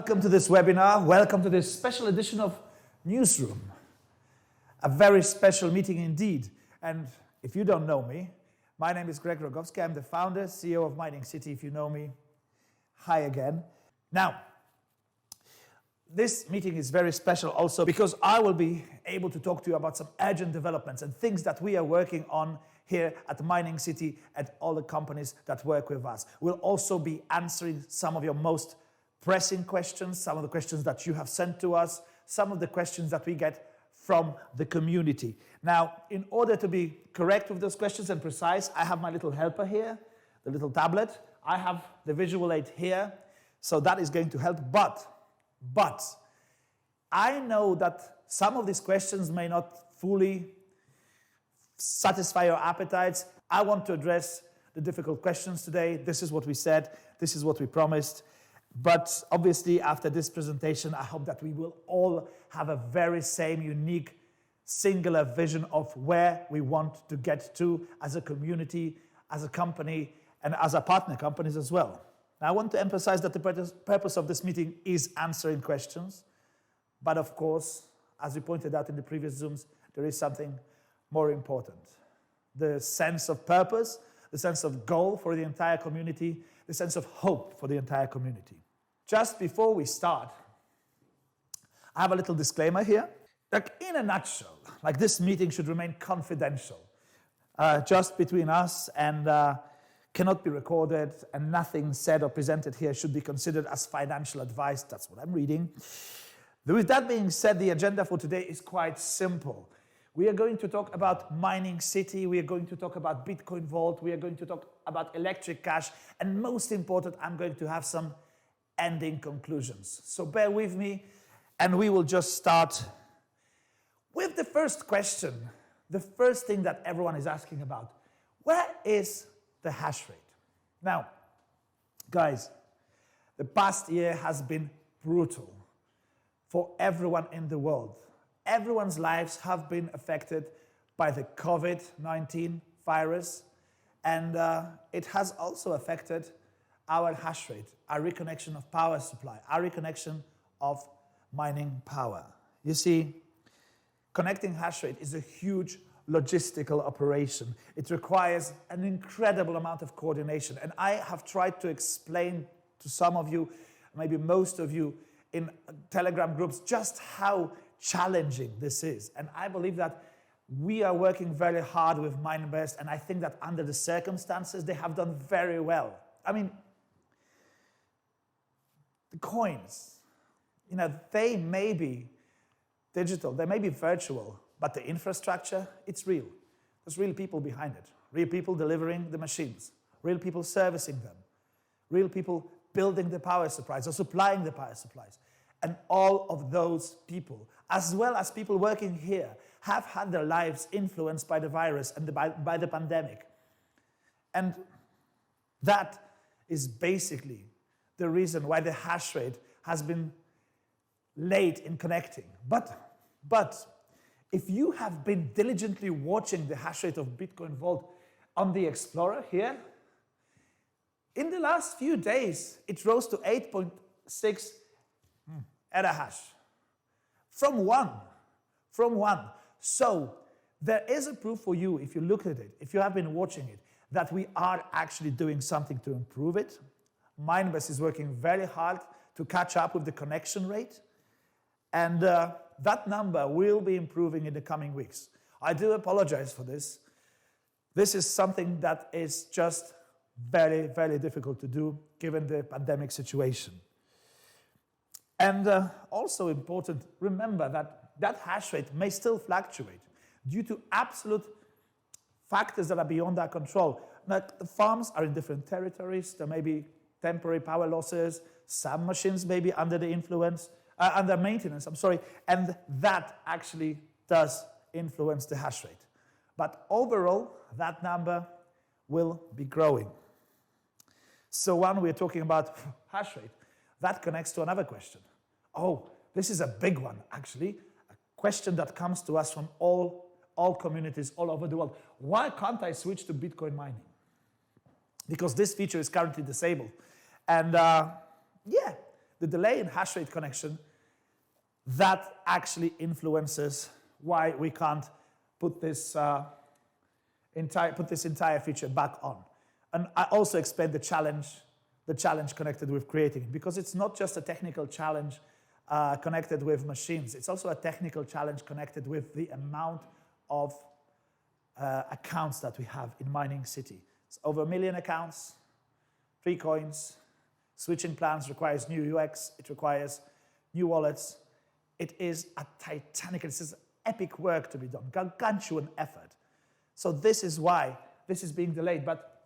Welcome to this webinar. Welcome to this special edition of Newsroom. A very special meeting indeed. And if you don't know me, my name is Greg Rogowski. I'm the founder, CEO of Mining City. If you know me, hi again. Now, this meeting is very special also because I will be able to talk to you about some urgent developments and things that we are working on here at Mining City and all the companies that work with us. We'll also be answering some of your most pressing questions, some of the questions that you have sent to us, some of the questions that we get from the community. Now, in order to be correct with those questions and precise, I have my little helper here, the little tablet. I have the visual aid here, so that is going to help. But I know that some of these questions may not fully satisfy your appetites. I want to address the difficult questions today. This is what we said. This is what we promised. But obviously, after this presentation, I hope that we will all have a very same unique, singular vision of where we want to get to as a community, as a company, and as a partner companies as well. Now, I want to emphasize that the purpose of this meeting is answering questions. But of course, as we pointed out in the previous Zooms, there is something more important. The sense of purpose, the sense of goal for the entire community, the sense of hope for the entire community. Just before we start, I have a little disclaimer here. Like in a nutshell, like this meeting should remain confidential, just between us, and cannot be recorded, and nothing said or presented here should be considered as financial advice. That's what I'm reading. With that being said, the agenda for today is quite simple. We are going to talk about Mining City, we are going to talk about Bitcoin Vault, we are going to talk about electric cash, and most important, I'm going to have some ending conclusions. So bear with me, and we will just start with the first question, the first thing that everyone is asking about. Where is the hash rate? Now, guys, the past year has been brutal for everyone in the world. Everyone's lives have been affected by the COVID-19 virus, and it has also affected our hash rate, our reconnection of power supply, our reconnection of mining power. You see, connecting hash rate is a huge logistical operation. It requires an incredible amount of coordination, and I have tried to explain to some of you, maybe most of you, in Telegram groups, just how challenging this is. And I believe that we are working very hard with MineBest, and I think that under the circumstances, they have done very well. I mean, the coins, you know, they may be digital, they may be virtual, but the infrastructure, it's real. There's real people behind it, real people delivering the machines, real people servicing them, real people building the power supplies or supplying the power supplies. And all of those people, as well as people working here, have had their lives influenced by the virus and by the pandemic. And that is basically the reason why the hash rate has been late in connecting. But if you have been diligently watching the hash rate of Bitcoin Vault on the Explorer here, in the last few days, it rose to 8.6 exahash from one. So there is a proof for you, if you look at it, if you have been watching it, that we are actually doing something to improve it. MineBest is working very hard to catch up with the connection rate, and that number will be improving in the coming weeks. I do apologize for this. This is something that is just very, very difficult to do given the pandemic situation. And also important, remember that hash rate may still fluctuate due to absolute factors that are beyond our control. Now, the farms are in different territories. There may be temporary power losses. Some machines may be under the influence, under maintenance, and that actually does influence the hash rate. But overall, that number will be growing. So when we're talking about hash rate, that connects to another question. Oh, this is a big one, actually. A question that comes to us from all communities all over the world. Why can't I switch to Bitcoin mining? Because this feature is currently disabled. And yeah, the delay in hash rate connection, that actually influences why we can't put this entire feature back on. And I also explained the challenge connected with creating it, because it's not just a technical challenge connected with machines. It's also a technical challenge connected with the amount of accounts that we have in Mining City. It's over 1 million accounts, 3 coins. Switching plans requires new UX. It requires new wallets. It is a titanic, this is epic work to be done, gargantuan effort. So this is why this is being delayed. But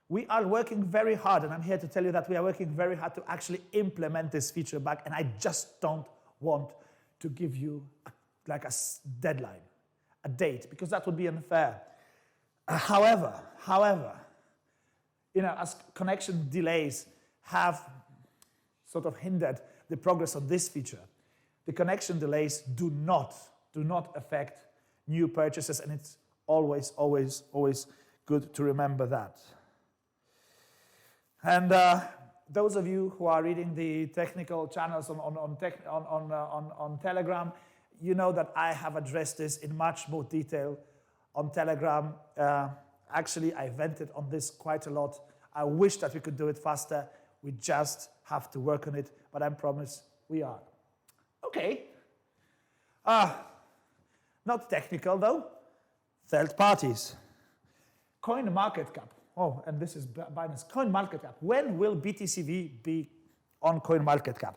we are working very hard, and I'm here to tell you that we are working very hard to actually implement this feature back, and I just don't want to give you a deadline, a date, because that would be unfair. However, as connection delays have sort of hindered the progress of this feature, the connection delays do not affect new purchases, and it's always good to remember that. And those of you who are reading the technical channels on Telegram, you know that I have addressed this in much more detail on Telegram. Actually, I vented on this quite a lot. I wish that we could do it faster. We just have to work on it, but I promise we are. Okay. Not technical though. Third parties. CoinMarketCap. Oh, and this is Binance. CoinMarketCap. When will BTCV be on CoinMarketCap?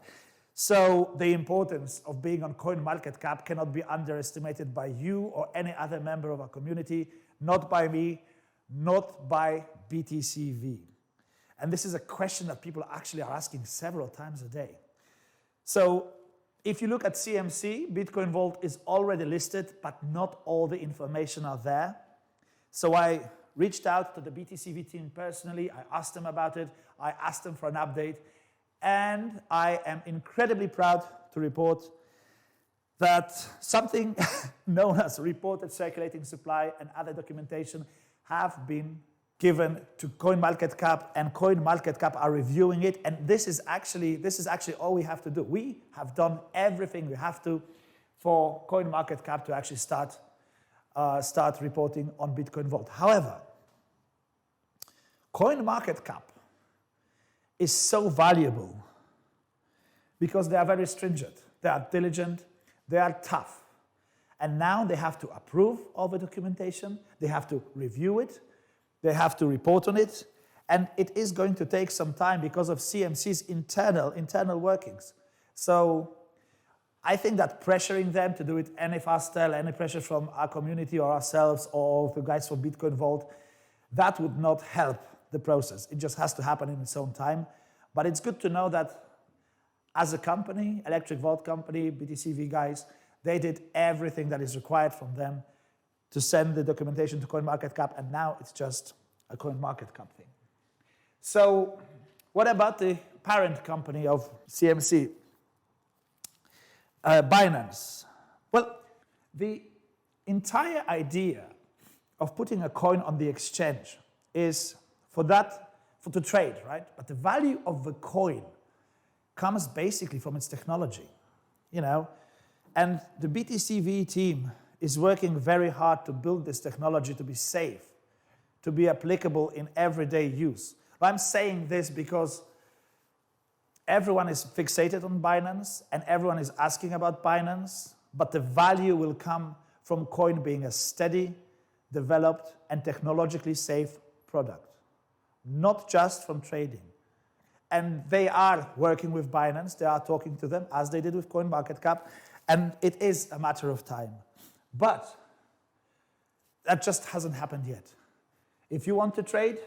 So the importance of being on CoinMarketCap cannot be underestimated by you or any other member of our community, not by me, not by BTCV. And this is a question that people actually are asking several times a day. So if you look at CMC, Bitcoin Vault is already listed, but not all the information are there. So I reached out to the BTCV team personally. I asked them about it. I asked them for an update. And I am incredibly proud to report that something known as reported circulating supply and other documentation have been given to CoinMarketCap, and CoinMarketCap are reviewing it. And this is actually all we have to do. We have done everything we have to for CoinMarketCap to actually start reporting on Bitcoin Vault. However, CoinMarketCap is so valuable because they are very stringent, they are diligent, they are tough. And now they have to approve all the documentation, they have to review it, they have to report on it, and it is going to take some time because of CMC's internal workings. So I think that pressuring them to do it any faster, any pressure from our community or ourselves or the guys from Bitcoin Vault, that would not help the process. It just has to happen in its own time. But it's good to know that as a company, Electric Vault company, BTCV guys, they did everything that is required from them to send the documentation to CoinMarketCap, and now it's just a CoinMarketCap thing. So what about the parent company of CMC? Binance. Well, the entire idea of putting a coin on the exchange is to trade, right? But the value of the coin comes basically from its technology, and the BTCV team is working very hard to build this technology to be safe, to be applicable in everyday use. I'm saying this because everyone is fixated on Binance and everyone is asking about Binance, but the value will come from coin being a steady, developed, and technologically safe product, not just from trading. And they are working with Binance, they are talking to them, as they did with CoinMarketCap, and it is a matter of time. But that just hasn't happened yet. If you want to trade,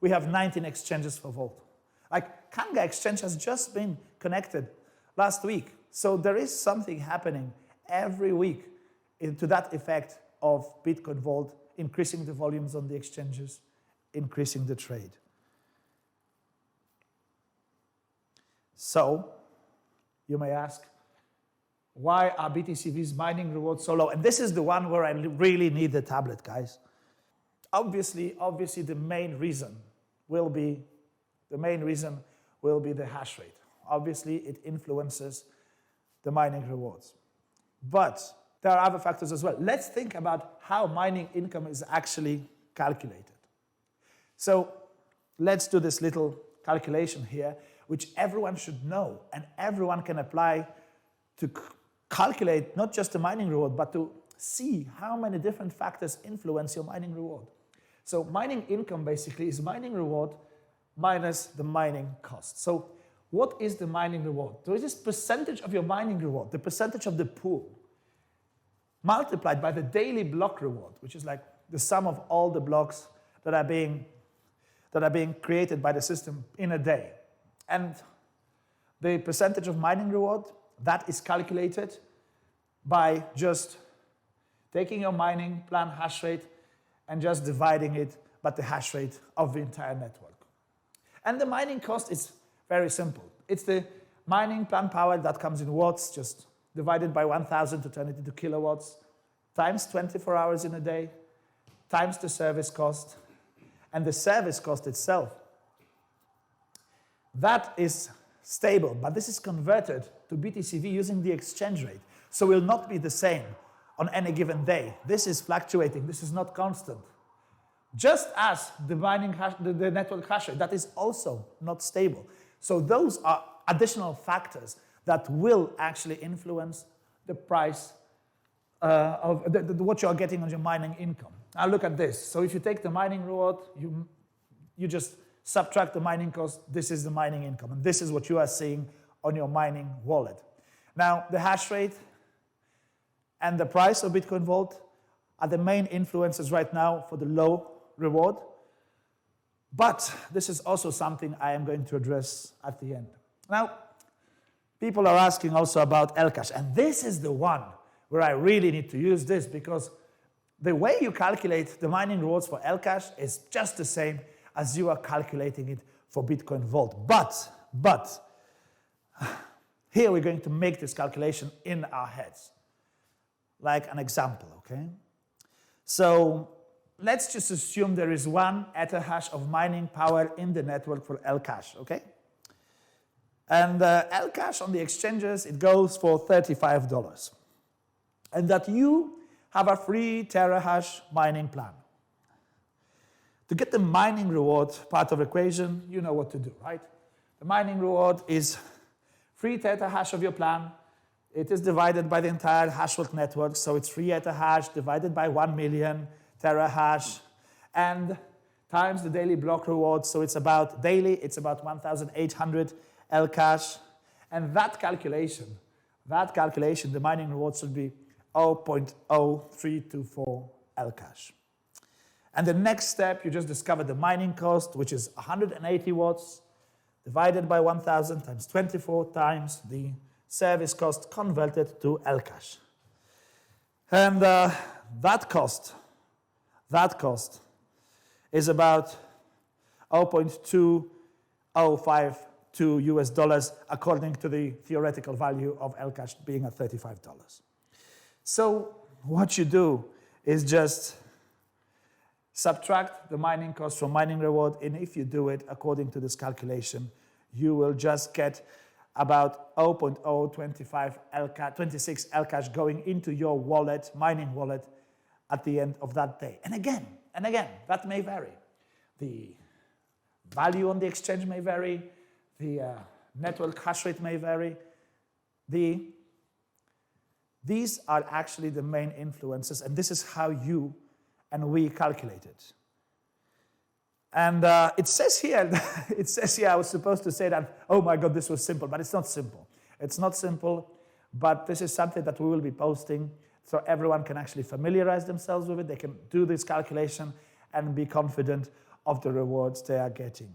we have 19 exchanges for Vault. Like Kanga Exchange has just been connected last week. So there is something happening every week to that effect of Bitcoin Vault, increasing the volumes on the exchanges, increasing the trade. So you may ask, why are BTCV's mining rewards so low? And this is the one where I really need the tablet, guys. Obviously, the main reason will be the hash rate. obviously it influences the mining rewards. But there are other factors as well. Let's think about how mining income is actually calculated. So let's do this little calculation here, which everyone should know, and everyone can apply to calculate not just the mining reward, but to see how many different factors influence your mining reward. So mining income basically is mining reward minus the mining cost. So what is the mining reward? So it is percentage of your mining reward, the percentage of the pool, multiplied by the daily block reward, which is like the sum of all the blocks that are being created by the system in a day. And the percentage of mining reward, that is calculated by just taking your mining plan hash rate and just dividing it by the hash rate of the entire network. And the mining cost is very simple. It's the mining plan power that comes in watts, just divided by 1,000 to turn it into kilowatts, times 24 hours in a day, times the service cost. And the service cost itself, that is stable, but this is converted to BTCV using the exchange rate. So will not be the same on any given day. This is fluctuating, this is not constant. Just as the the network hash rate, that is also not stable. So those are additional factors that will actually influence the price of what you are getting on your mining income. Now look at this. So if you take the mining reward, you just subtract the mining cost, this is the mining income, and this is what you are seeing on your mining wallet. Now the hash rate and the price of Bitcoin Vault are the main influences right now for the low reward, but this is also something I am going to address at the end. Now, people are asking also about Elcash, and this is the one where I really need to use this, because the way you calculate the mining rewards for Elcash is just the same as you are calculating it for Bitcoin Vault. But here we're going to make this calculation in our heads, like an example, okay? So let's just assume there is 1 ethahash of mining power in the network for Elcash, okay? And Elcash on the exchanges, it goes for $35. And that you have a free terahash mining plan. To get the mining reward part of the equation, you know what to do, right? The mining reward is free terahash of your plan. It is divided by the entire hashworth network, so it's free ethahash divided by 1 million terahash, and times the daily block reward, so it's about daily, it's about 1,800 Elcash, and that calculation, the mining reward should be 0.0324 Elcash. And the next step, you just discover the mining cost, which is 180 watts, divided by 1,000 times 24 times the service cost converted to Elcash. And that cost is about 0.2052 US dollars, according to the theoretical value of Elcash being at $35. So what you do is just subtract the mining cost from mining reward, and if you do it according to this calculation, you will just get about 0.025 26 Elcash going into your wallet, mining wallet, at the end of that day. And again, that may vary. The value on the exchange may vary, the network hash rate may vary. These are actually the main influences, and this is how you and we calculate it. And it says here, I was supposed to say that, oh my God, this was simple, but it's not simple. It's not simple, but this is something that we will be posting so everyone can actually familiarize themselves with it. They can do this calculation and be confident of the rewards they are getting.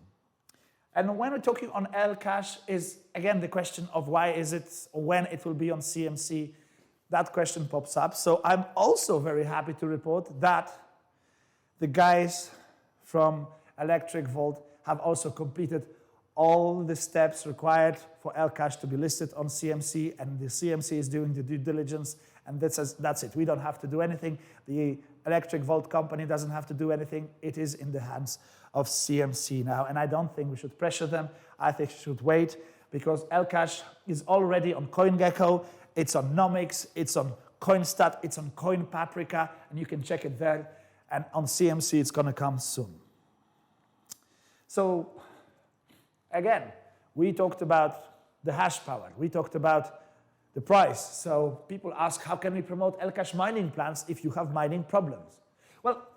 And when we're talking on Elcash is, again, the question of why is it, or when it will be on CMC, that question pops up. So I'm also very happy to report that the guys from Electric Vault have also completed all the steps required for Elcash to be listed on CMC, and the CMC is doing the due diligence, and that's it. We don't have to do anything. The Electric Vault company doesn't have to do anything. It is in the hands of CMC now, and I don't think we should pressure them. I think we should wait because Lcash is already on CoinGecko, it's on Nomics, it's on CoinStat, it's on CoinPaprika, and you can check it there. And on CMC, it's going to come soon. So, again, we talked about the hash power. We talked about the price. So people ask, how can we promote Lcash mining plans if you have mining problems? Well,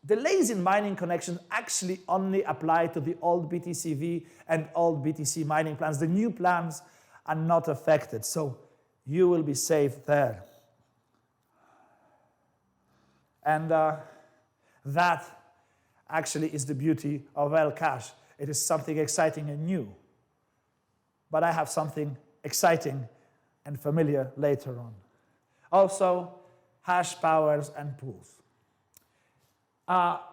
delays in mining connections actually only apply to the old BTCV and old BTC mining plans. The new plans are not affected, so you will be safe there. And that actually is the beauty of Lcash. It is something exciting and new. But I have something exciting and familiar later on. Also, hash powers and pools.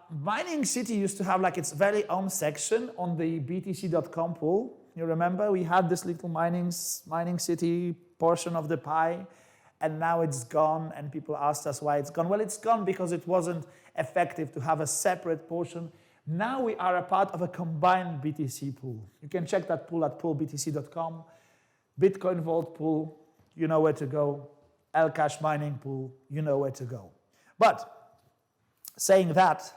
Mining City used to have like its very own section on the btc.com pool. You remember we had this little mining City portion of the pie, and now it's gone, and people asked us why it's gone. Well, it's gone because it wasn't effective to have a separate portion. Now we are a part of a combined BTC pool. You can check that pool at poolbtc.com. Bitcoin Vault pool, you know where to go. Lcash mining pool, you know where to go. But saying that,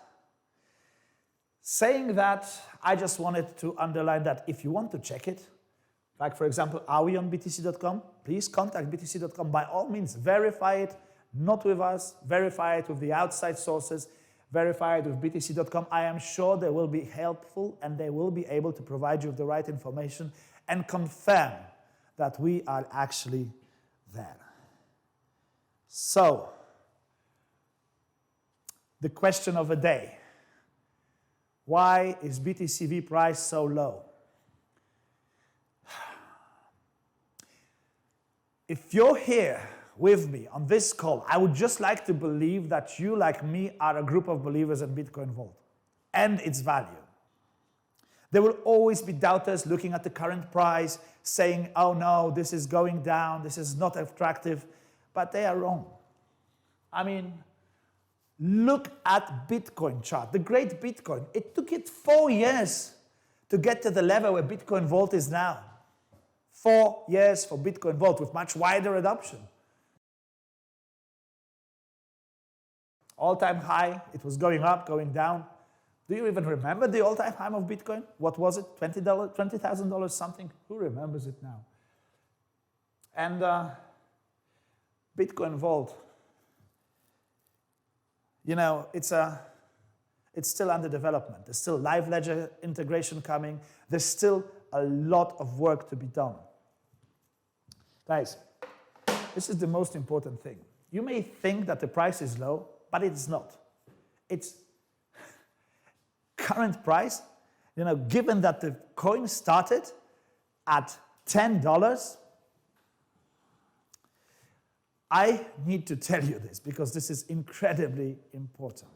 I just wanted to underline that if you want to check it, like for example, are we on btc.com? Please contact btc.com. By all means, verify it, not with us, verify it with the outside sources, verify it with btc.com. I am sure they will be helpful and they will be able to provide you with the right information and confirm that we are actually there. So, the question of the day. Why is BTCV price so low? If you're here with me on this call, I would just like to believe that you, like me, are a group of believers in Bitcoin Vault and its value. There will always be doubters looking at the current price, saying, oh no, this is going down, this is not attractive, but they are wrong. I mean, look at Bitcoin chart, the great Bitcoin. It took it 4 years to get to the level where Bitcoin Vault is now. 4 years for Bitcoin Vault with much wider adoption. All-time high, it was going up, going down. Do you even remember the all-time high of Bitcoin? What was it? $20, $20,000 something? Who remembers it now? And Bitcoin Vault, you know, it's still under development. There's still live ledger integration coming. There's still a lot of work to be done. Guys, this is the most important thing. You may think that the price is low, but it's not. It's current price, you know, given that the coin started at $10, I need to tell you this because this is incredibly important.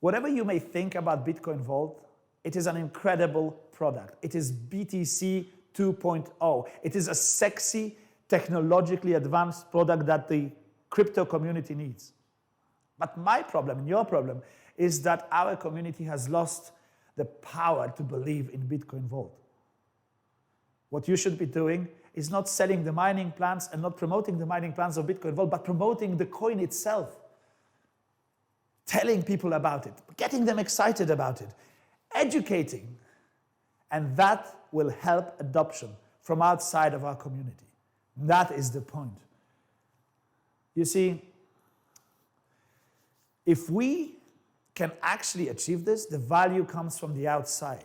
Whatever you may think about Bitcoin Vault, it is an incredible product. It is BTC 2.0. It is a sexy, technologically advanced product that the crypto community needs. But my problem and your problem is that our community has lost the power to believe in Bitcoin Vault. What you should be doing is not selling the mining plans and not promoting the mining plans of Bitcoin Vault, but promoting the coin itself. Telling people about it, getting them excited about it, educating. And that will help adoption from outside of our community. That is the point. You see, if we can actually achieve this, the value comes from the outside.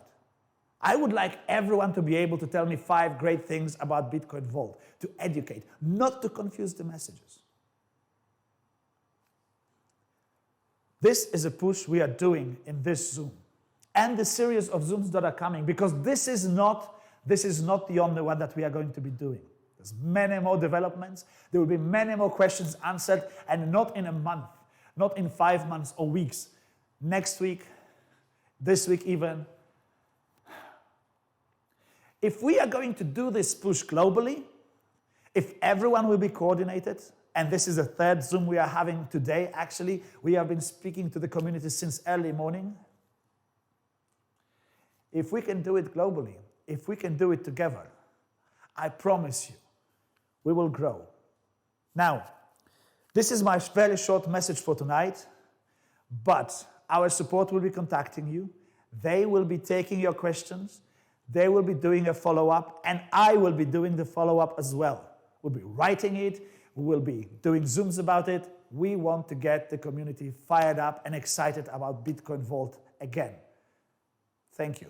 I would like everyone to be able to tell me 5 great things about Bitcoin Vault, to educate, not to confuse the messages. This is a push we are doing in this Zoom and the series of Zooms that are coming, because this is not the only one that we are going to be doing. There's many more developments. There will be many more questions answered, and not in a month, not in 5 months or weeks. Next week, this week even. If we are going to do this push globally, if everyone will be coordinated, and this is the 3rd Zoom we are having today, actually, we have been speaking to the community since early morning. If we can do it globally, if we can do it together, I promise you, we will grow. Now, this is my very short message for tonight, but our support will be contacting you. They will be taking your questions. They will be doing a follow-up, and I will be doing the follow-up as well. We'll be writing it. We will be doing Zooms about it. We want to get the community fired up and excited about Bitcoin Vault again. Thank you.